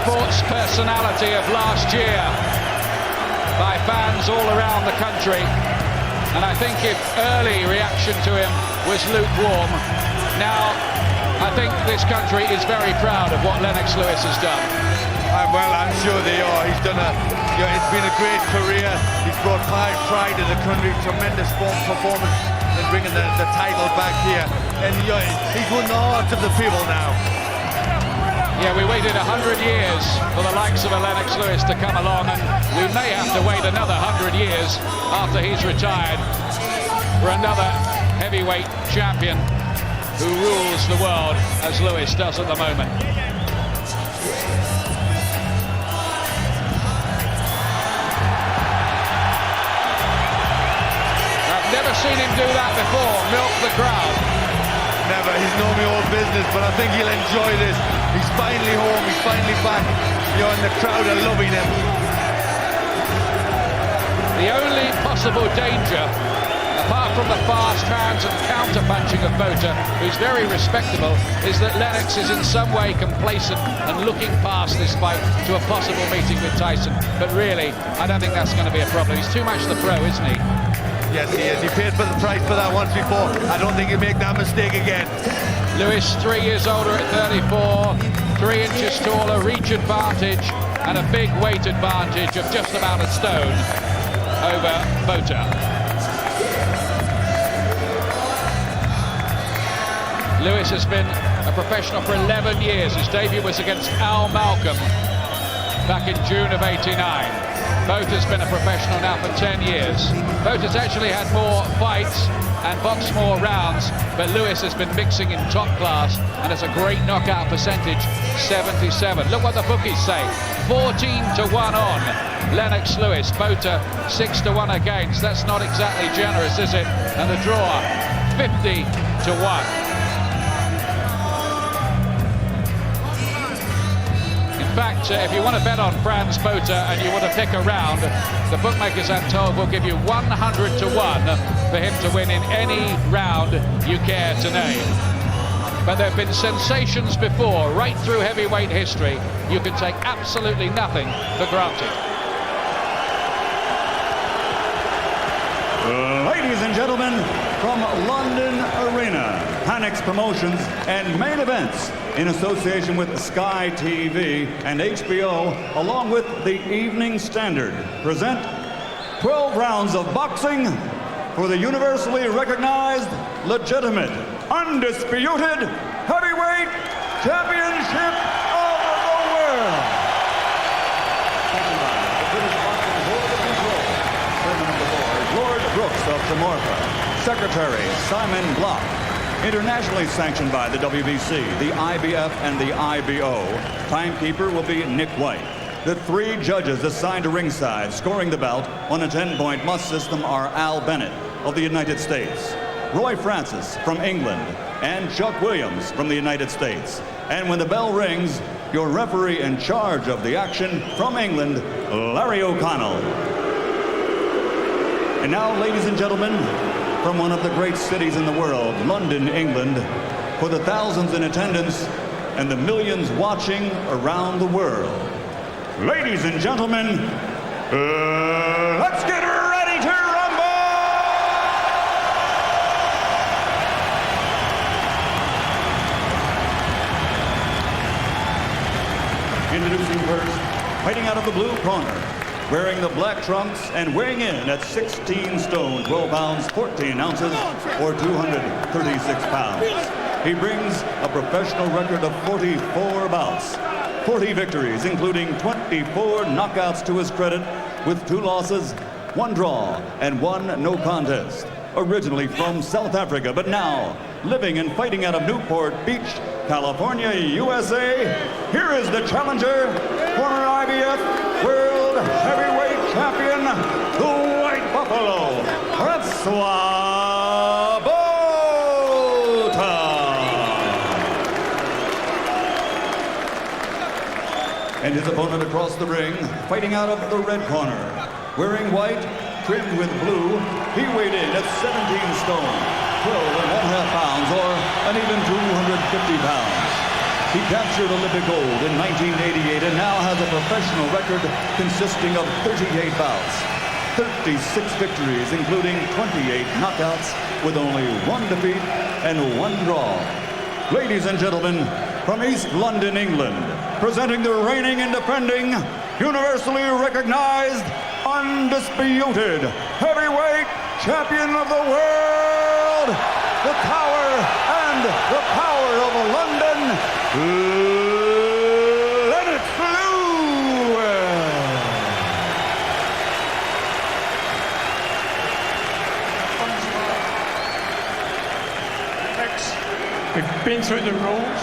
sports personality of last year by fans all around the country. And I think if early reaction to him was lukewarm, now I think this country is very proud of what Lennox Lewis has done. Well, I'm sure they are. He's done it's been a great career. He's brought pride to the country, tremendous performance in bringing the title back here. And he's won the hearts of the people now. Yeah, we waited 100 years for the likes of a Lennox Lewis to come along, and we may have to wait another 100 years after he's retired for another heavyweight champion who rules the world as Lewis does at the moment. I've never seen him do that before, milk the crowd. Never, he's known me all business, but I think he'll enjoy this. He's finally home, he's finally back, and the crowd are loving him. The only possible danger, apart from the fast hands and counter-punching of Botha, who's very respectable, is that Lennox is in some way complacent and looking past this fight to a possible meeting with Tyson. But really, I don't think that's going to be a problem. He's too much the pro, isn't he? Yes, he is. He paid for the price for that once before. I don't think he'll make that mistake again. Lewis, 3 years older at 34, 3 inches taller, reach advantage, and a big weight advantage of just about a stone over Botha. Lewis has been a professional for 11 years. His debut was against Al Malcolm back in June of '89. Botha's been a professional now for 10 years. Botha's actually had more fights and boxed more rounds, but Lewis has been mixing in top class and has a great knockout percentage, 77. Look what the bookies say, 14-1 on Lennox Lewis, Botha 6-1 against. That's not exactly generous, is it? And the draw, 50-1. In fact, if you want to bet on Francois Botha and you want to pick a round, the bookmakers, I'm told, will give you 100-1 for him to win in any round you care to name. But there have been sensations before, right through heavyweight history. You can take absolutely nothing for granted. Ladies and gentlemen, from London Arena, Pannix Promotions and Main Events, in association with Sky TV and HBO, along with the Evening Standard, present 12 rounds of boxing for the universally recognized, legitimate, undisputed heavyweight championship of the world. The British Boxing Board of Control, Chairman of the Board, Lord Brooks of Tremorfa, Secretary Simon Block, internationally sanctioned by the WBC, the IBF, and the IBO. Timekeeper will be Nick White. The 3 judges assigned to ringside scoring the bout on a 10-point must system are Al Bennett of the United States, Roy Francis from England, and Chuck Williams from the United States. And when the bell rings, your referee in charge of the action from England, Larry O'Connell. And now, ladies and gentlemen, from one of the great cities in the world, London, England, for the thousands in attendance and the millions watching around the world. Ladies and gentlemen, let's get ready to rumble! Introducing first, fighting out of the blue corner, wearing the black trunks and weighing in at 16 stone, 12 pounds, 14 ounces, or 236 pounds. He brings a professional record of 44 bouts, 40 victories, including 24 knockouts to his credit, with 2 losses, 1 draw, and 1 no contest. Originally from South Africa, but now living and fighting out of Newport Beach, California, USA, here is the challenger, former IBF World Heavyweight Champion, the White Buffalo, Francois Botha. And his opponent across the ring, fighting out of the red corner, wearing white, trimmed with blue, he weighed in at 17 stone, 12 1/2 pounds, or an even 250 pounds. He captured Olympic gold in 1988 and now has a professional record consisting of 38 bouts, 36 victories, including 28 knockouts, with only 1 defeat and 1 draw. Ladies and gentlemen, from East London, England, presenting the reigning and defending, universally recognized, undisputed heavyweight champion of the world, the power and the power of London, Lennox Lewis. We've been through the rules.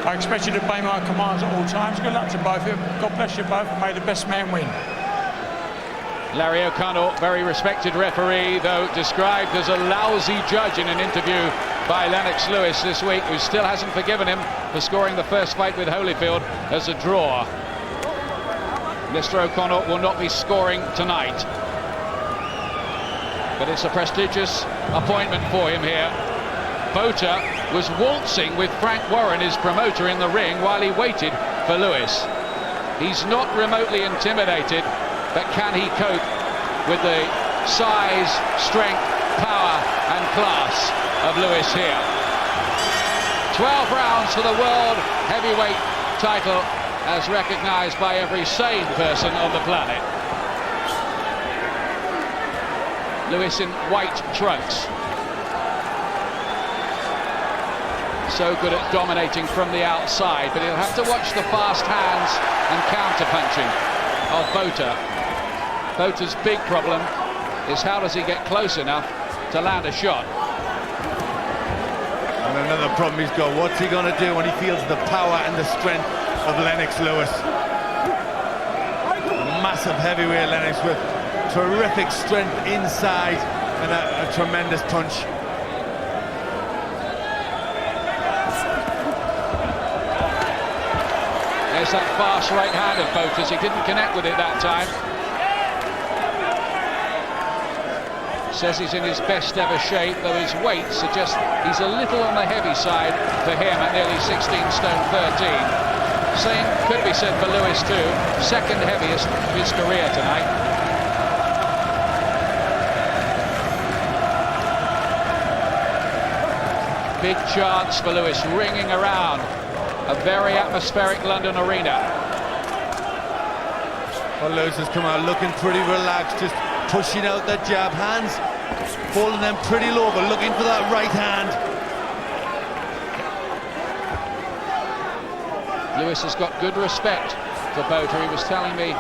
I expect you to obey my commands at all times. Good luck to both of you. God bless you both. May the best man win. Larry O'Connell, very respected referee, though described as a lousy judge in an interview by Lennox Lewis this week, who still hasn't forgiven him for scoring the first fight with Holyfield as a draw. Mr. O'Connell will not be scoring tonight, but it's a prestigious appointment for him here. Botha was waltzing with Frank Warren, his promoter, in the ring while he waited for Lewis. He's not remotely intimidated, but can he cope with the size, strength, power and class of Lewis here? 12 rounds for the world heavyweight title, as recognized by every sane person on the planet. Lewis in white trunks. So good at dominating from the outside, but he'll have to watch the fast hands and counter-punching of Botha. Botha's big problem is how does he get close enough to land a shot. And another problem he's got, what's he going to do when he feels the power and the strength of Lennox Lewis? Massive heavyweight Lennox with terrific strength inside and a tremendous punch. There's that fast right hand of Botha's. He didn't connect with it that time. Says he's in his best ever shape, though his weight suggests he's a little on the heavy side for him at nearly 16 stone 13. Same could be said for Lewis too, second heaviest of his career tonight. Big chance for Lewis, ringing around a very atmospheric London arena. Well, Lewis has come out looking pretty relaxed, just pushing out that jab, hands falling them pretty low, but looking for that right hand. Lewis has got good respect for Botha. He was telling me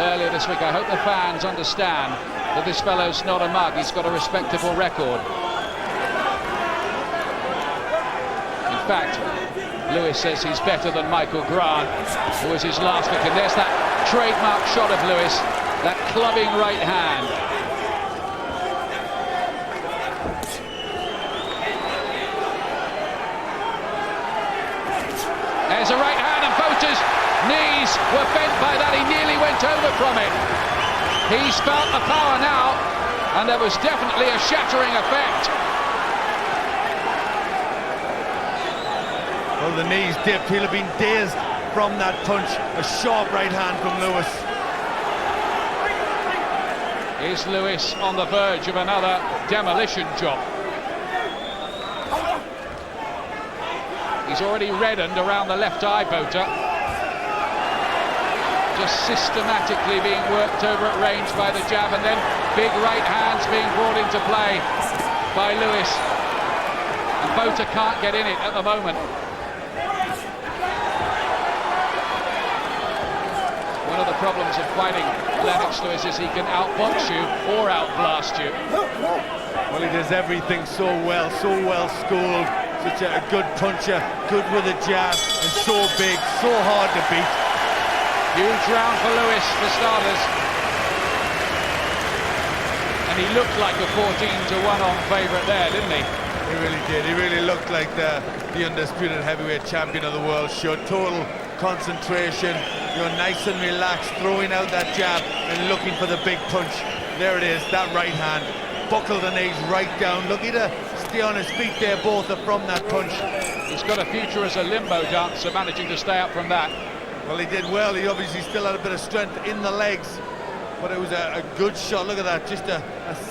earlier this week, I hope the fans understand that this fellow's not a mug, he's got a respectable record. In fact, Lewis says he's better than Michael Grant, who was his last victim. There's that trademark shot of Lewis, that clubbing right hand. There's a right hand, and Botha's knees were bent by that. He nearly went over from it. He's felt the power now, and there was definitely a shattering effect. Well, the knees dipped. He'll have been dazed from that punch. A sharp right hand from Lewis. Is Lewis on the verge of another demolition job? He's already reddened around the left eye, Botha. Just systematically being worked over at range by the jab, and then big right hands being brought into play by Lewis. And Botha can't get in it at the moment. One of the problems of fighting Lennox Lewis is he can outbox you or outblast you. Well, he does everything so well schooled. Such a good puncher, good with a jab, and so big, so hard to beat. Huge round for Lewis, for starters. And he looked like a 14-to-1 on favourite there, didn't he? He really did. He really looked like the undisputed heavyweight champion of the world. Showed total concentration, nice and relaxed, throwing out that jab and looking for the big punch. There it is, that right hand. Buckle the knees right down. Lucky to stay on his feet there, both from that punch. He's got a future as a limbo dancer, managing to stay up from that. Well, he did well. He obviously still had a bit of strength in the legs, but it was a good shot. Look at that, just a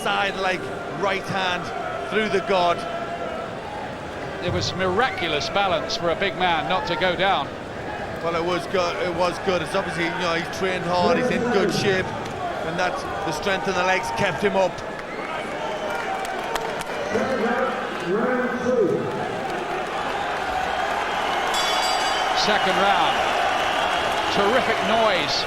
side-leg right hand through the guard. It was miraculous balance for a big man not to go down. Well, it was good. It was good. It's obviously, you know, he's trained hard. He's in good shape, and that the strength in the legs kept him up. Second round. Terrific noise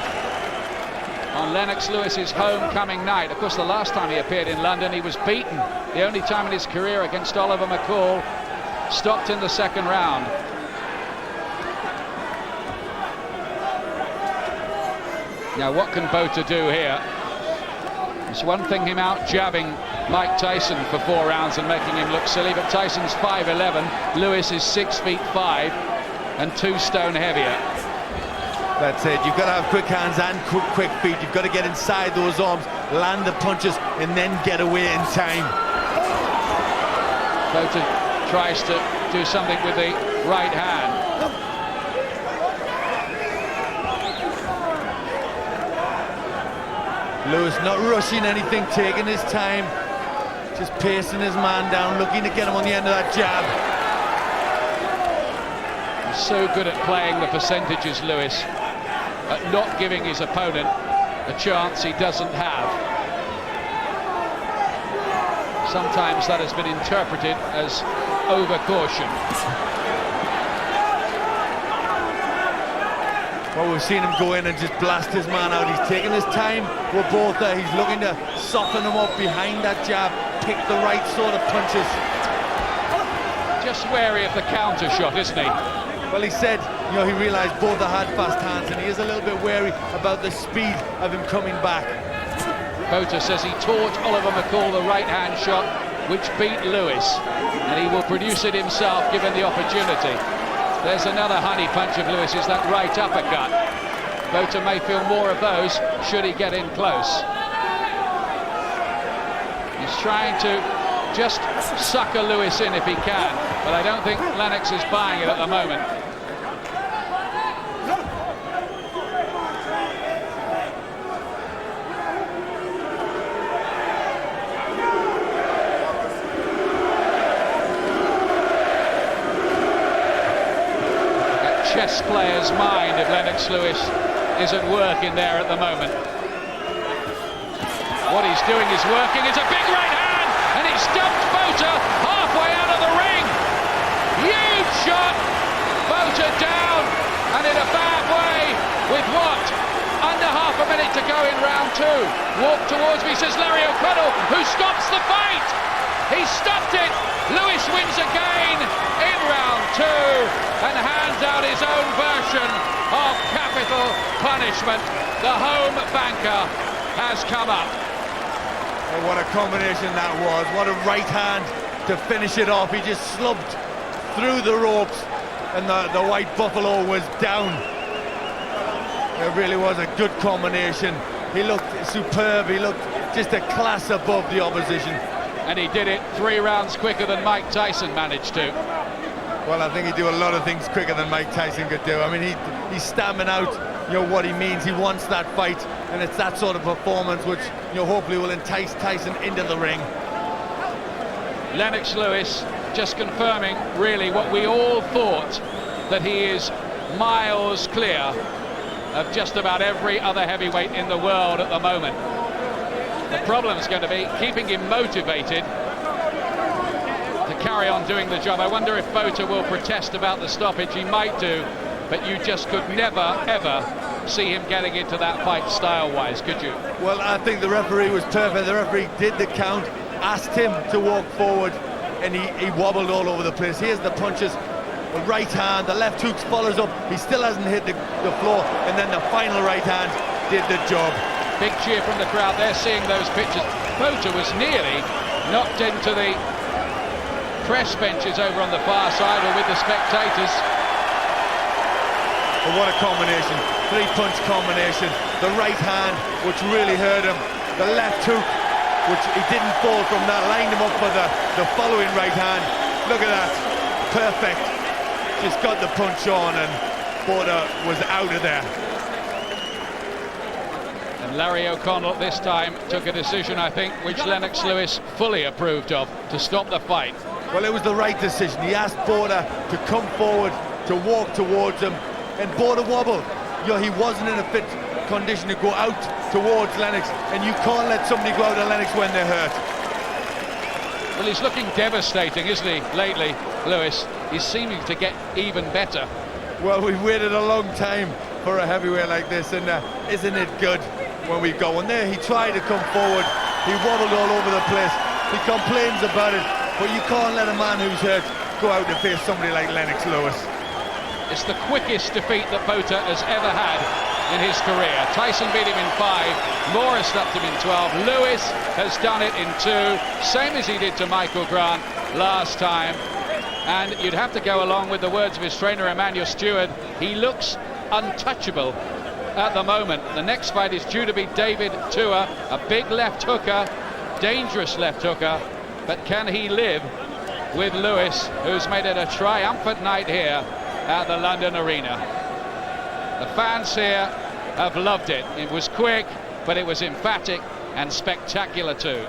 on Lennox Lewis's homecoming night. Of course, the last time he appeared in London, he was beaten. The only time in his career against Oliver McCall, stopped in the second round. Now, what can Botha do here? It's one thing him out jabbing Mike Tyson for 4 rounds and making him look silly, but Tyson's 5'11", Lewis is 6'5" and 2 stone heavier. That's it. You've got to have quick hands and quick feet. You've got to get inside those arms, land the punches, and then get away in time. Botha tries to do something with the right hand. Lewis not rushing anything, taking his time, just pacing his man down, looking to get him on the end of that jab. He's so good at playing the percentages, Lewis, at not giving his opponent a chance he doesn't have. Sometimes that has been interpreted as over-caution. Well, we've seen him go in and just blast his man out. He's taking his time with Botha. He's looking to soften him up behind that jab, pick the right sort of punches. Just wary of the counter shot, isn't he? Well, he said, you know, he realised Botha had fast hands, and he is a little bit wary about the speed of him coming back. Botha says he taught Oliver McCall the right-hand shot, which beat Lewis, and he will produce it himself given the opportunity. There's another honey punch of Lewis's, that right uppercut. Botha may feel more of those should he get in close. He's trying to just sucker Lewis in if he can, but I don't think Lennox is buying it at the moment. Chess player's mind if Lennox Lewis is at work in there at the moment. What he's doing is working. It's a big right hand, and it stumped Botha halfway out of the ring. Huge shot. Botha down, and in a bad way with what? Under half a minute to go in round 2. Walk towards me, says Larry O'Connell, who stops the fight. He stopped it. Lewis wins again in round 2 and hands out his own version of capital punishment. The home banker has come up. Oh, what a combination that was. What a right hand to finish it off. He just slumped through the ropes, and the white buffalo was down. It really was a good combination. He looked superb. He looked just a class above the opposition. And he did it 3 rounds quicker than Mike Tyson managed to. Well, I think he'd do a lot of things quicker than Mike Tyson could do. I mean, he's stamping out, you know, what he means. He wants that fight, and it's that sort of performance which, you know, hopefully will entice Tyson into the ring. Lennox Lewis just confirming really what we all thought, that he is miles clear of just about every other heavyweight in the world at the moment. The problem is going to be keeping him motivated to carry on doing the job. I wonder if Botha will protest about the stoppage. He might do, but you just could never, ever see him getting into that fight style-wise, could you? Well, I think the referee was perfect. The referee did the count, asked him to walk forward, and he wobbled all over the place. Here's the punches, the right hand, the left hook follows up. He still hasn't hit the floor, and then the final right hand did the job. Big cheer from the crowd. They're seeing those pictures. Botha was nearly knocked into the press benches over on the far side, or with the spectators. But what a combination. 3-punch combination. The right hand, which really hurt him. The left hook, which he didn't fall from that, lined him up for the following right hand. Look at that. Perfect. just got the punch on, and Botha was out of there. And Larry O'Connell this time took a decision, I think, which Lennox Lewis fully approved of, to stop the fight. Well, it was the right decision. He asked Botha to come forward, to walk towards him, and Botha wobbled. You know, he wasn't in a fit condition to go out towards Lennox, and you can't let somebody go out of Lennox when they're hurt. Well, he's looking devastating, isn't he, lately, Lewis? He's seeming to get even better. Well, we've waited a long time for a heavyweight like this, and isn't it good when we go? And there, he tried to come forward. He wobbled all over the place. He complains about it, but you can't let a man who's hurt go out and face somebody like Lennox Lewis. It's the quickest defeat that Botha has ever had in his career. Tyson beat him in 5, Morris stopped him in 12, Lewis has done it in 2, same as he did to Michael Grant last time. And you'd have to go along with the words of his trainer, Emmanuel Stewart. He looks untouchable at the moment. The next fight is due to be David Tua, a big left hooker, dangerous left hooker, but can he live with Lewis, who's made it a triumphant night here at the London Arena? The fans here have loved it. It was quick, but it was emphatic and spectacular too.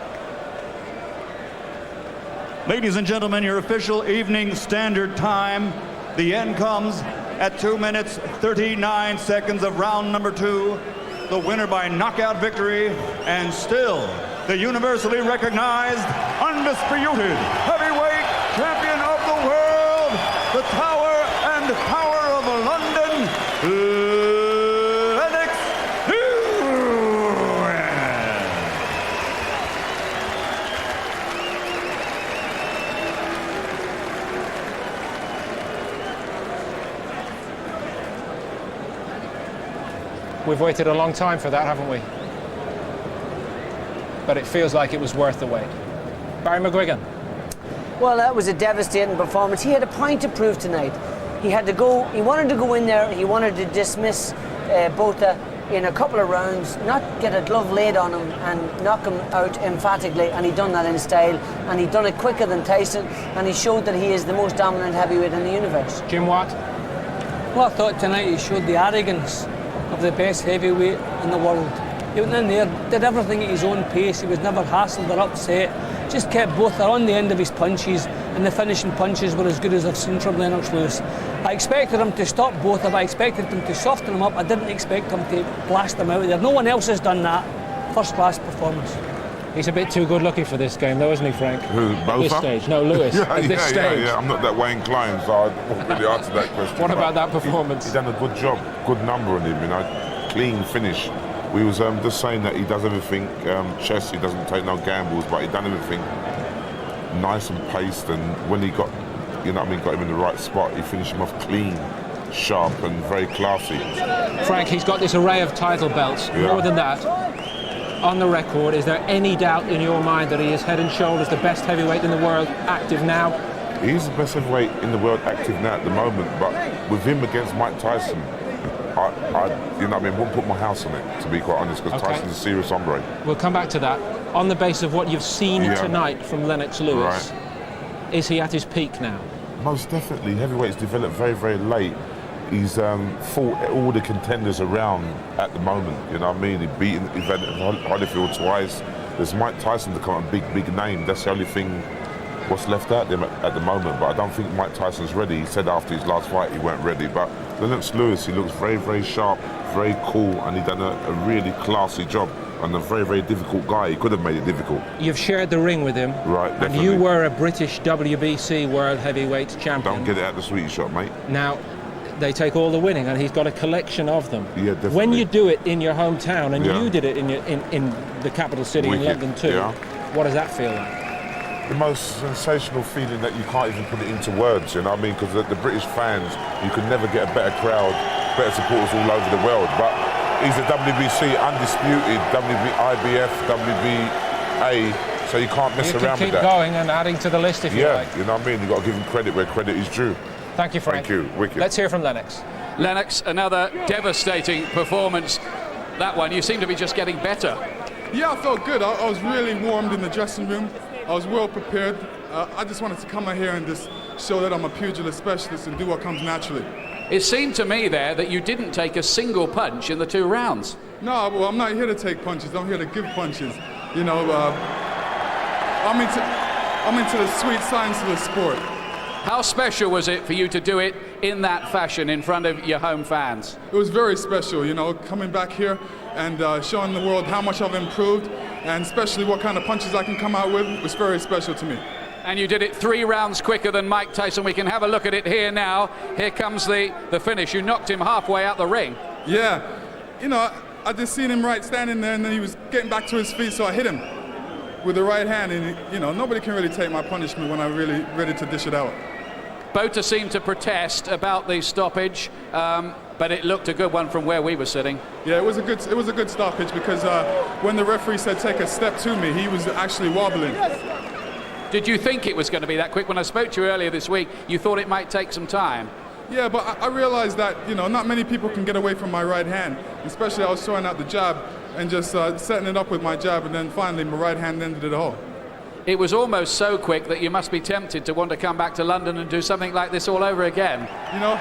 Ladies and gentlemen, your official evening standard time. The end comes at 2 minutes 39 seconds of round number 2. The winner by knockout victory, and still the universally recognized, undisputed heavyweight champion of the world, the Tower and Power of London, Lennox Lewis. We've waited a long time for that, haven't we? But it feels like it was worth the wait. Barry McGuigan. Well, that was a devastating performance. He had a point to prove tonight. He had to go. He wanted to go in there. He wanted to dismiss Botha in a couple of rounds, not get a glove laid on him and knock him out emphatically. And he done that in style. And he done it quicker than Tyson. And he showed that he is the most dominant heavyweight in the universe. Jim Watt. Well, I thought tonight he showed the arrogance of the best heavyweight in the world. He went in there, did everything at his own pace. He was never hassled or upset. Just kept Botha on the end of his punches, and the finishing punches were as good as I've seen from Lennox Lewis. I expected him to stop Botha, but I expected him to soften him up. I didn't expect him to blast him out there. No one else has done that. First-class performance. He's a bit too good looking for this game, though, isn't he, Frank? Who, Botha? At this stage. No, Lewis. At this stage. Yeah. I'm not that way inclined, so I won't really answer that question. What about that performance? He done a good job, good number on him, you know. Clean finish. We was just saying that he does everything chess, he doesn't take no gambles, but he done everything nice and paced, and when he got, you know what I mean, got him in the right spot, he finished him off clean, sharp and very classy. Frank, he's got this array of title belts. Yeah. More than that, on the record, is there any doubt in your mind that he is head and shoulders the best heavyweight in the world active now? He's the best heavyweight in the world active now at the moment, but with him against Mike Tyson, I you know what I mean, wouldn't put my house on it, to be quite honest, because Okay. Tyson's a serious hombre. We'll come back to that. On the basis of what you've seen Yeah. tonight from Lennox Lewis, is he at his peak now? Most definitely. Heavyweight's developed very, very late. He's fought all the contenders around at the moment, you know what I mean? He's beaten Evander Holyfield twice. There's Mike Tyson to come, a big, big name. That's the only thing what's left out there at the moment, but I don't think Mike Tyson's ready. He said after his last fight he weren't ready, but Lennox Lewis, he looks very, very sharp, very cool, and he done a really classy job, and a very, very difficult guy. He could have made it difficult. You've shared the ring with him, Right, and definitely. you were a British WBC World Heavyweight Champion. Don't get it out the sweetie shop, mate. Now, they take all the winning, and he's got a collection of them. Yeah, definitely. When you do it in your hometown, and Yeah. you did it in the capital city in Wicked, London too, yeah. what does that feel like? The most sensational feeling that you can't even put it into words, you know what I mean? Because the British fans, you could never get a better crowd, better supporters all over the world. But he's a WBC undisputed, IBF, WBA, so you can't mess You around can with keep that. going and adding to the list if you Yeah, like. you know what I mean? You've got to give him credit where credit is due. Thank you, Frank. Thank you, wicked. Let's hear from Lennox. Lennox, another devastating performance. That one, you seem to be just getting better. Yeah, I felt good. I was really warmed in the dressing room. I was well prepared. I just wanted to come out here and just show that I'm a pugilist specialist and do what comes naturally. It seemed to me there that you didn't take a single punch in the 2 rounds. No, well, I'm not here to take punches. I'm here to give punches. You know, I'm into the sweet science of the sport. How special was it for you to do it in that fashion in front of your home fans? It was very special, you know, coming back here and showing the world how much I've improved, and especially what kind of punches I can come out with was very special to me. And you did it 3 rounds quicker than Mike Tyson. We can have a look at it here now. Here comes the finish. You knocked him halfway out the ring. Yeah, you know, I just seen him standing there, and then he was getting back to his feet, so I hit him with the right hand, and you know, nobody can really take my punishment when I'm really ready to dish it out. Botha seemed to protest about the stoppage, but it looked a good one from where we were sitting. Yeah, it was a good stoppage because when the referee said take a step to me, he was actually wobbling. Did you think it was going to be that quick? When I spoke to you earlier this week, you thought it might take some time. Yeah, but I realized that, you know, not many people can get away from my right hand. Especially I was throwing out the jab and just setting it up with my jab, and then finally my right hand ended it all. It was almost so quick that you must be tempted to want to come back to London and do something like this all over again. You know?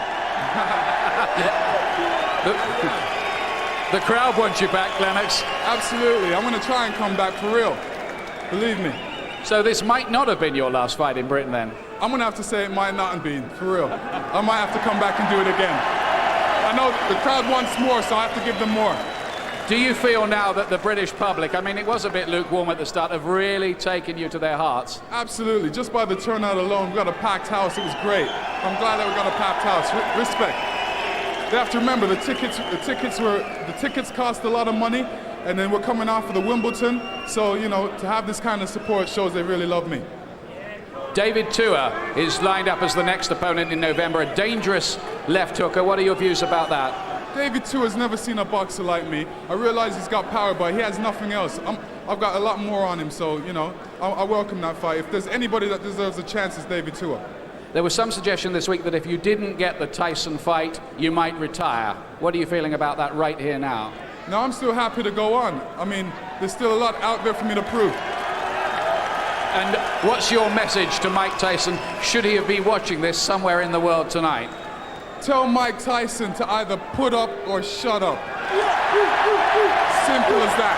The crowd wants you back, Lennox. Absolutely. I'm going to try and come back for real. Believe me. So this might not have been your last fight in Britain then? I'm going to have to say it might not have been, for real. I might have to come back and do it again. I know the crowd wants more, so I have to give them more. Do you feel now that the British public, I mean, it was a bit lukewarm at the start, have really taken you to their hearts? Absolutely. Just by the turnout alone, we got a packed house. It was great. I'm glad that we got a packed house. Respect. They have to remember the tickets cost a lot of money, and then we're coming off of the Wimbledon, so you know, to have this kind of support shows they really love me. David Tua is lined up as the next opponent in November, a dangerous left hooker. What are your views about that? David Tua's never seen a boxer like me. I realize he's got power, but he has nothing else. I've got a lot more on him, so you know, I welcome that fight. If there's anybody that deserves a chance, it's David Tua. There was some suggestion this week that if you didn't get the Tyson fight, you might retire. What are you feeling about that right here now? No, I'm still happy to go on. I mean, there's still a lot out there for me to prove. And what's your message to Mike Tyson, should he have been watching this somewhere in the world tonight? Tell Mike Tyson to either put up or shut up. Simple as that.